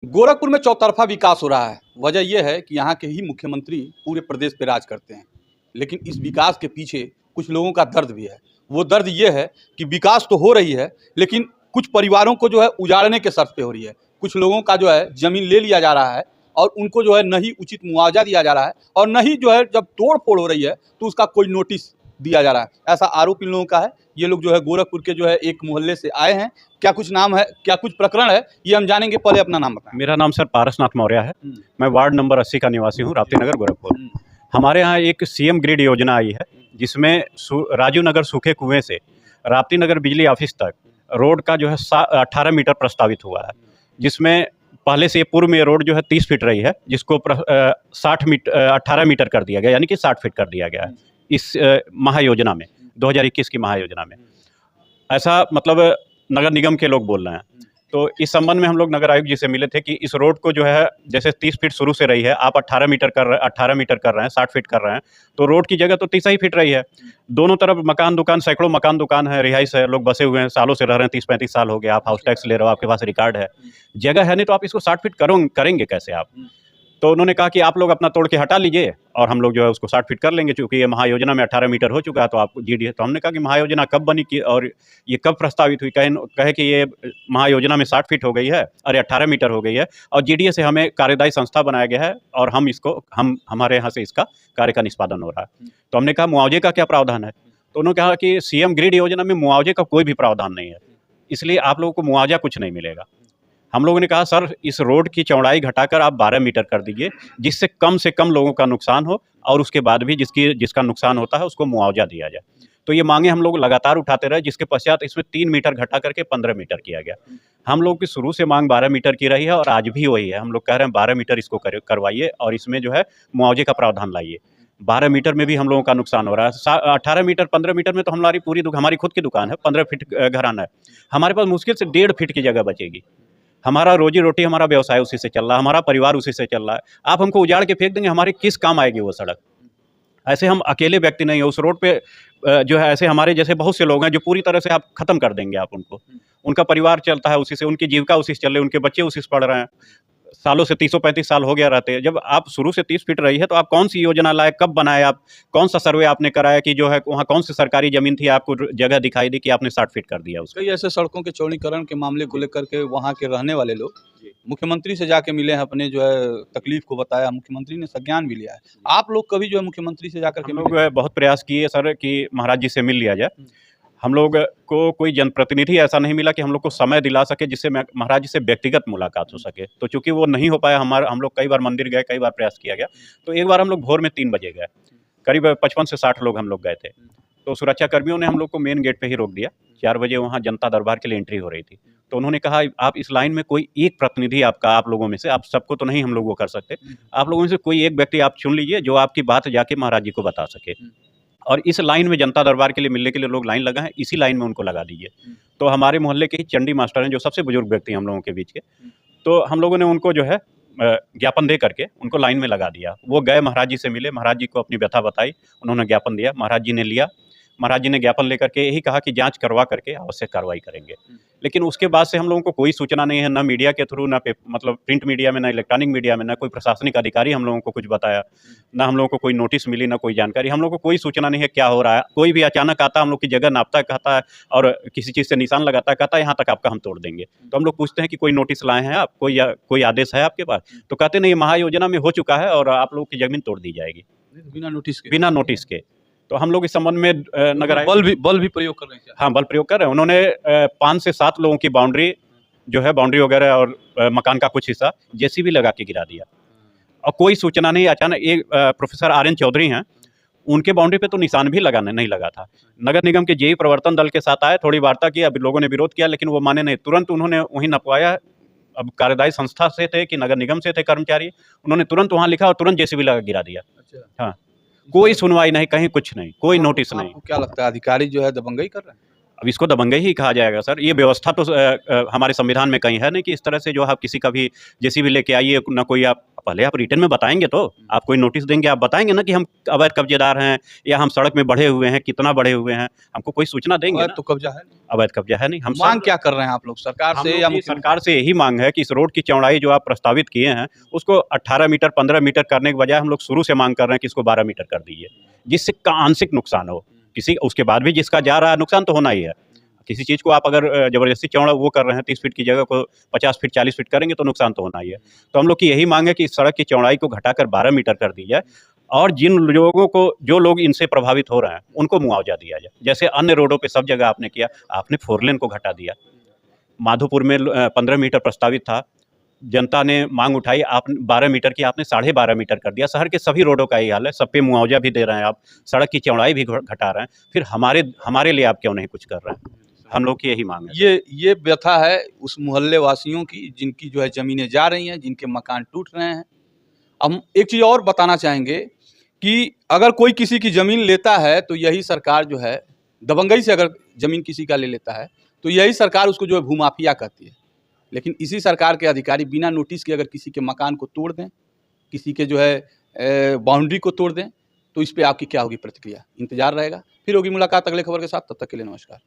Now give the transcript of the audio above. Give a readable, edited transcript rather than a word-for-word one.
गोरखपुर में चौतरफा विकास हो रहा है। वजह यह है कि यहाँ के ही मुख्यमंत्री पूरे प्रदेश पे राज करते हैं, लेकिन इस विकास के पीछे कुछ लोगों का दर्द भी है। वो दर्द ये है कि विकास तो हो रही है, लेकिन कुछ परिवारों को जो है उजाड़ने के शर्त पे हो रही है। कुछ लोगों का जो है ज़मीन ले लिया जा रहा है और उनको जो है न ही उचित मुआवजा दिया जा रहा है और न ही जो है जब तोड़-फोड़ हो रही है तो उसका कोई नोटिस दिया जा रहा है। ऐसा आरोप इन लोगों का है। ये लोग जो है गोरखपुर के जो है एक मोहल्ले से आए हैं। क्या कुछ नाम है, क्या कुछ प्रकरण है, ये हम जानेंगे। पहले अपना नाम बताएं। मेरा नाम सर पारसनाथ मौर्य है। मैं वार्ड नंबर 80 का निवासी हूँ, राप्ती नगर गोरखपुर। हमारे यहाँ एक सीएम ग्रिड योजना आई है, जिसमें राजीव नगर सूखे कुएं से राप्ती नगर बिजली ऑफिस तक रोड का जो है 18 मीटर प्रस्तावित हुआ है, जिसमें पहले से पूर्व में रोड जो है 30 फीट रही है, जिसको 18 मीटर कर दिया गया, यानी कि 60 फीट कर दिया गया है इस महायोजना में, 2021 की महायोजना में। ऐसा मतलब नगर निगम के लोग बोल रहे हैं। तो इस संबंध में हम लोग नगर आयुक्त जी से मिले थे कि इस रोड को जो है जैसे 30 फीट शुरू से रही है, आप 18 मीटर कर रहे हैं, 60 फीट कर रहे हैं, तो रोड की जगह तो 30 ही फीट रही है। दोनों तरफ मकान दुकान, सैकड़ों मकान दुकान है, रिहाइश है, लोग बसे हुए हैं, सालों से रह रहे हैं, 30-35 साल हो गया। आप हाउस टैक्स ले रहे हो, आपके पास रिकॉर्ड है, जगह है नहीं, तो आप इसको 60 फीट करेंगे कैसे आप? तो उन्होंने कहा कि आप लोग अपना तोड़ के हटा लीजिए और हम लोग जो है उसको 60 फीट कर लेंगे, क्योंकि ये महायोजना में 18 मीटर हो चुका है, तो आपको जीडी है। तो हमने कहा कि महायोजना कब बनी की और ये कब प्रस्तावित हुई? कहे कि ये महायोजना में 60 फीट हो गई है, अरे 18 मीटर हो गई है, और जीडीए से हमें कार्यदायी संस्था बनाया गया है और हमारे यहाँ से इसका कार्य का निष्पादन हो रहा है। तो हमने कहा मुआवजे का क्या प्रावधान है? तो उन्होंने कहा कि सीएम ग्रिड योजना में मुआवजे का कोई भी प्रावधान नहीं है, इसलिए आप लोगों को मुआवजा कुछ नहीं मिलेगा। हम लोगों ने कहा सर, इस रोड की चौड़ाई घटाकर आप 12 मीटर कर दीजिए, जिससे कम से कम लोगों का नुकसान हो और उसके बाद भी जिसका नुकसान होता है उसको मुआवजा दिया जाए। तो ये मांगे हम लोग लगातार उठाते रहे, जिसके पश्चात इसमें 3 मीटर घटा करके 15 मीटर किया गया। हम लोग की शुरू से मांग 12 मीटर की रही है और आज भी वही है। हम लोग कह रहे हैं 12 मीटर इसको करवाइए और इसमें जो है मुआवजे का प्रावधान लाइए। 12 मीटर में भी हम लोगों का नुकसान हो रहा है। 18 मीटर 15 मीटर में तो हमारी खुद की दुकान है, 15 फीट घराना है, हमारे पास मुश्किल से 1.5 फीट की जगह बचेगी। हमारा रोजी रोटी, हमारा व्यवसाय उसी से चल रहा है, हमारा परिवार उसी से चल रहा है। आप हमको उजाड़ के फेंक देंगे, हमारे किस काम आएगी वो सड़क? ऐसे हम अकेले व्यक्ति नहीं है उस रोड पे, जो है ऐसे हमारे जैसे बहुत से लोग हैं जो पूरी तरह से आप खत्म कर देंगे आप उनको। उनका परिवार चलता है उसी से, उनकी जीविका उसी से चल रही है, उनके बच्चे उसी से पढ़ रहे हैं, सालों से 30-35 साल हो गया रहते हैं। जब आप शुरू से 30 फीट रही है तो आप कौन सी योजना लाए, कब बनाए, आप कौन सा सर्वे आपने कराया कि जो है वहाँ कौन सी सरकारी जमीन थी, आपको जगह दिखाई दी कि आपने 60 फीट कर दिया उसको? कई ऐसे सड़कों के चौड़ीकरण के मामले को लेकर के वहाँ के रहने वाले लोग मुख्यमंत्री से जाके मिले हैं, अपने जो है तकलीफ को बताया, मुख्यमंत्री ने संज्ञान भी लिया है। आप लोग कभी जो है मुख्यमंत्री से जाकर के हम लोग बहुत प्रयास किए सर कि महाराज जी से मिल लिया जाए। हम लोग को कोई जनप्रतिनिधि ऐसा नहीं मिला कि हम लोग को समय दिला सके जिससे महाराज जी से व्यक्तिगत मुलाकात हो सके। तो चूंकि वो नहीं हो पाया, हम लोग कई बार मंदिर गए, कई बार प्रयास किया गया। तो एक बार हम लोग भोर में 3 बजे गए, करीब 55 से 60 लोग हम लोग गए थे। तो सुरक्षा कर्मियों ने हम लोग को मेन गेट पे ही रोक दिया। 4 बजे वहाँ जनता दरबार के लिए एंट्री हो रही थी। तो उन्होंने कहा आप इस लाइन में कोई एक प्रतिनिधि आप लोगों में से, आप सबको तो नहीं हम लोग वो कर सकते, आप लोगों में से कोई एक व्यक्ति आप चुन लीजिए जो आपकी बात जाके महाराज जी को बता सके। और इस लाइन में जनता दरबार के लिए मिलने के लिए लोग लाइन लगा है, इसी लाइन में उनको लगा दीजिए। तो हमारे मोहल्ले के ही चंडी मास्टर हैं जो सबसे बुजुर्ग व्यक्ति हैं हम लोगों के बीच के, तो हम लोगों ने उनको जो है ज्ञापन दे करके उनको लाइन में लगा दिया। वो गए, महाराज जी से मिले, महाराज जी को अपनी व्यथा बताई, उन्होंने ज्ञापन दिया, महाराज जी ने लिया। महाराज जी ने ज्ञापन लेकर के यही कहा कि जांच करवा करके आवश्यक कार्रवाई करेंगे। लेकिन उसके बाद से हम लोगों को कोई सूचना नहीं है, ना मीडिया के थ्रू, ना मतलब प्रिंट मीडिया में, ना इलेक्ट्रॉनिक मीडिया में, ना कोई प्रशासनिक अधिकारी हम लोगों को कुछ बताया, ना हम लोगों को कोई नोटिस मिली, ना कोई जानकारी। हम लोग को कोई सूचना नहीं है क्या हो रहा है। कोई भी अचानक आता है, हम लोग की जगह नापता है, कहता है, और किसी चीज़ से निशान लगाता है, कहता है यहाँ तक आपका हम तोड़ देंगे। तो हम लोग पूछते हैं कि कोई नोटिस लाए हैं आप, कोई आदेश है आपके पास? तो कहते नहीं, महायोजना में हो चुका है और आप लोगों की जमीन तोड़ दी जाएगी बिना नोटिस के। तो हम लोग इस संबंध में नगर बल भी प्रयोग कर रहे हैं। हाँ, बल प्रयोग कर रहे हैं। उन्होंने 5 से 7 लोगों की बाउंड्री वगैरह और मकान का कुछ हिस्सा जेसीबी लगा के गिरा दिया और कोई सूचना नहीं। अचानक एक प्रोफेसर आर एन चौधरी हैं, उनके बाउंड्री पे तो निशान भी नहीं लगा था। नगर निगम के जेई प्रवर्तन दल के साथ आए, थोड़ी वार्ता की, अभी लोगों ने विरोध किया लेकिन वो माने नहीं। तुरंत उन्होंने वहीं नपवाया। अब कार्यदायी संस्था से थे कि नगर निगम से थे कर्मचारी, उन्होंने तुरंत वहाँ लिखा और तुरंत जेसीबी लगा गिरा दिया। हाँ, कोई सुनवाई नहीं, कहीं कुछ नहीं, कोई नोटिस नहीं। क्या लगता है अधिकारी जो है दबंगई कर रहे हैं? अब इसको दबंगई ही कहा जाएगा सर। ये व्यवस्था तो हमारे संविधान में कहीं है नहीं कि इस तरह से जो आप किसी का भी जेसीबी लेके आइए, ना कोई आप पहले आप रिटर्न में बताएंगे तो आप कोई नोटिस देंगे, आप बताएंगे ना कि हम अवैध कब्जेदार हैं या हम सड़क में बढ़े हुए हैं, कितना बढ़े हुए हैं, हमको कोई सूचना देंगे अवैध ना। तो कब्जा है नहीं। अवैध कब्जा है नहीं। हम मांग क्या कर रहे हैं आप लोग सरकार हम से लोग या की मुख्यमंत्री? सरकार से यही मांग है कि इस रोड की चौड़ाई जो आप प्रस्तावित किए हैं उसको 18 मीटर 15 मीटर करने के बजाय हम लोग शुरू से मांग कर रहे हैं कि इसको 12 मीटर कर दीजिए, जिससे आंशिक नुकसान हो। किसी उसके बाद भी जिसका जा रहा है नुकसान तो होना ही है। किसी चीज़ को आप अगर ज़बरदस्ती चौड़ा वो कर रहे हैं 30 फीट की जगह को 50 फीट 40 फीट करेंगे तो नुकसान तो होना ही है। तो हम लोग की यही मांग है कि इस सड़क की चौड़ाई को घटाकर 12 मीटर कर दी जाए और जिन लोगों को जो लोग इनसे प्रभावित हो रहे हैं उनको मुआवजा दिया जाए। जैसे अन्य रोडों पे सब जगह आपने किया, आपने 4 लेन को घटा दिया। माधोपुर में 15 मीटर प्रस्तावित था, जनता ने मांग उठाई, आप 12 मीटर की आपने 12.5 मीटर कर दिया। शहर के सभी रोडों का यही हाल है, सब पे मुआवजा भी दे रहे हैं आप, सड़क की चौड़ाई भी घटा रहे हैं, फिर हमारे लिए आप क्यों नहीं कुछ कर रहे हैं? हम लोग की यही मांग है। ये व्यथा है उस मोहल्ले वासियों की जिनकी जो है ज़मीनें जा रही हैं, जिनके मकान टूट रहे हैं। हम एक चीज़ और बताना चाहेंगे कि अगर कोई किसी की ज़मीन लेता है तो यही सरकार जो है दबंगई से अगर ज़मीन किसी का ले लेता है तो यही सरकार उसको जो है भूमाफिया कहती है। लेकिन इसी सरकार के अधिकारी बिना नोटिस के अगर किसी के मकान को तोड़ दें, किसी के जो है बाउंड्री को तोड़ दें, तो इस पे आपकी क्या होगी प्रतिक्रिया? इंतज़ार रहेगा। फिर होगी मुलाकात अगले खबर के साथ, तब तक के लिए नमस्कार।